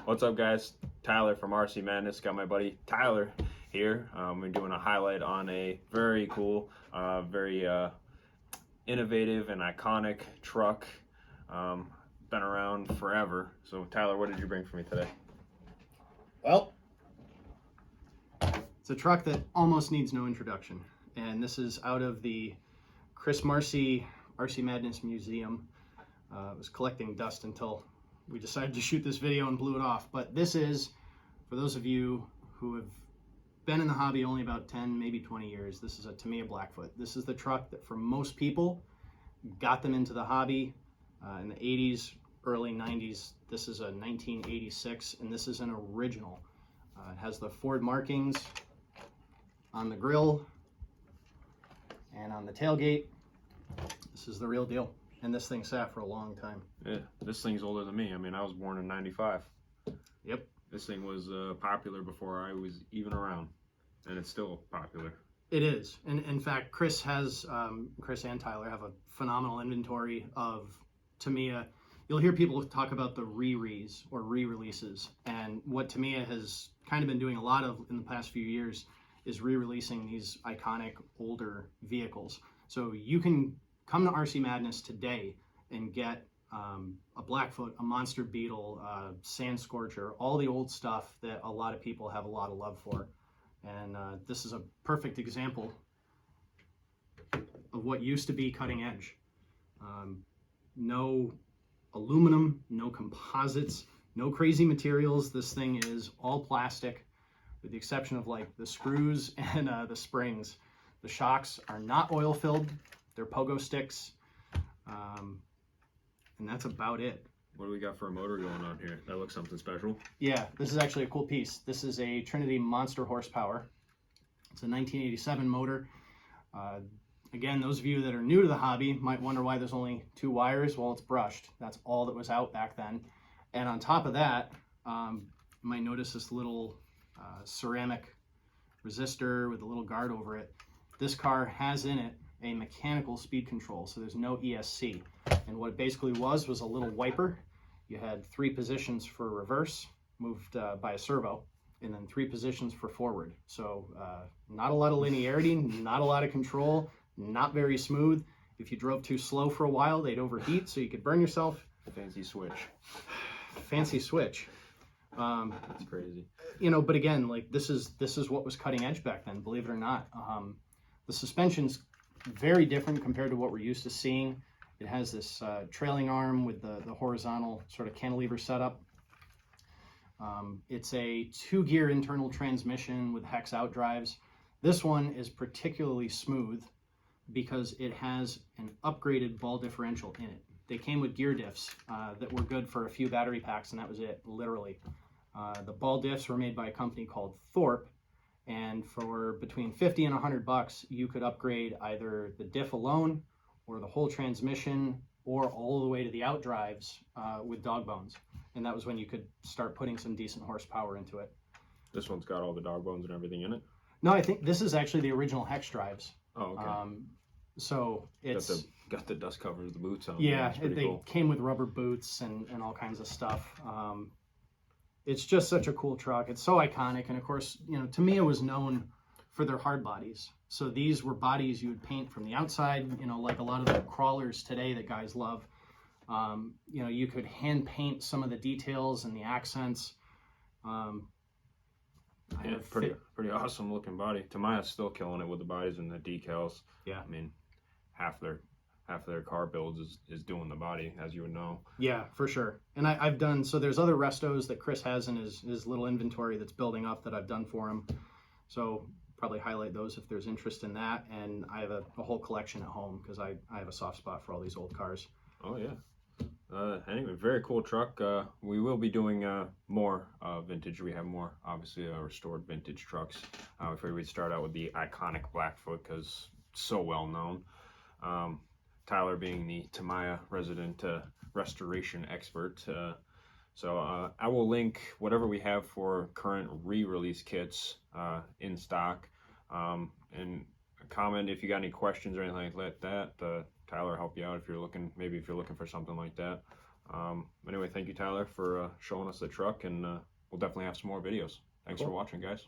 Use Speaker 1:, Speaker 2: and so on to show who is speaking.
Speaker 1: What's up, guys? Tyler from RC Madness. Got my buddy Tyler here. We're doing a highlight on a very cool, very innovative and iconic truck. Been around forever. So Tyler, what did you bring for me today?
Speaker 2: Well, it's a truck that almost needs no introduction. And this is out of the Chris Marcy RC Madness Museum. It was collecting dust until we decided to shoot this video and blew it off. But this is, for those of you who have been in the hobby only about 10, maybe 20 years, this is a Tamiya Blackfoot. This is the truck that for most people got them into the hobby in the 80s, early 90s. This is a 1986, and this is an original. It has the Ford markings on the grill and on the tailgate. This is the real deal. And this thing sat for a long time.
Speaker 1: Yeah, this thing's older than me. I mean, I was born in '95.
Speaker 2: Yep.
Speaker 1: This thing was popular before I was even around, and it's still popular.
Speaker 2: It is. And in fact, Chris and Tyler have a phenomenal inventory of Tamiya. You'll hear people talk about the re-res or re-releases. And what Tamiya has kind of been doing a lot of in the past few years is re-releasing these iconic older vehicles. So you can come to RC Madness today and get a Blackfoot, a Monster Beetle, Sand Scorcher, all the old stuff that a lot of people have a lot of love for. And this is a perfect example of what used to be cutting edge. No aluminum, no composites, no crazy materials. This thing is all plastic with the exception of like the screws and the springs. The shocks are not oil filled. They're pogo sticks, and that's about it.
Speaker 1: What do we got for a motor going on here? That looks something special.
Speaker 2: Yeah, this is actually a cool piece. This is a Trinity Monster horsepower. It's a 1987 motor. Again, those of you that are new to the hobby might wonder why there's only 2 wires. Well, it's brushed. That's all that was out back then. And on top of that, you might notice this little ceramic resistor with a little guard over it. This car has in it a mechanical speed control, so there's no ESC. And what it basically was a little wiper. You had 3 positions for reverse, moved by a servo, and then 3 positions for forward. So not a lot of linearity, not a lot of control, not very smooth. If you drove too slow for a while, they'd overheat, so you could burn yourself.
Speaker 1: Fancy switch.
Speaker 2: Fancy switch.
Speaker 1: That's crazy.
Speaker 2: You know, but again, like this is what was cutting edge back then, believe it or not. The suspension's very different compared to what we're used to seeing. It has this trailing arm with the horizontal sort of cantilever setup. It's a 2-gear internal transmission with hex out drives. This one is particularly smooth because it has an upgraded ball differential in it. They came with gear diffs that were good for a few battery packs, and that was it, literally. The ball diffs were made by a company called Thorpe, and for between 50 and 100 bucks, you could upgrade either the diff alone or the whole transmission or all the way to the out drives with dog bones. And that was when you could start putting some decent horsepower into it.
Speaker 1: This one's got all the dog bones and everything in it?
Speaker 2: No, I think this is actually the original hex drives.
Speaker 1: Oh, okay.
Speaker 2: So it's
Speaker 1: got the dust covers, the boots on.
Speaker 2: Yeah, they
Speaker 1: cool.
Speaker 2: came with rubber boots and all kinds of stuff. It's just such a cool truck. It's so iconic. And of course, you know, Tamiya was known for their hard bodies. So these were bodies you would paint from the outside, you know, like a lot of the crawlers today that guys love. You know, you could hand paint some of the details and the accents.
Speaker 1: Yeah, pretty awesome looking body. Tamiya's still killing it with the bodies and the decals.
Speaker 2: Yeah.
Speaker 1: I mean, half their car builds is doing the body, as you would know.
Speaker 2: Yeah, for sure. And I've done, so there's other restos that Chris has in his little inventory that's building up that I've done for him. So probably highlight those if there's interest in that. And I have a whole collection at home because I have a soft spot for all these old cars.
Speaker 1: Oh, yeah. Anyway, very cool truck. We will be doing more vintage. We have more, obviously, restored vintage trucks. We figured we'd start out with the iconic Blackfoot because it's so well known. Tyler being the Tamiya resident restoration expert. So I will link whatever we have for current re-release kits in stock. And comment if you got any questions or anything like that. Tyler help you out if you're looking, maybe if you're looking for something like that. Anyway, thank you, Tyler, for showing us the truck, and we'll definitely have some more videos. Thanks
Speaker 2: Cool.
Speaker 1: for watching, guys.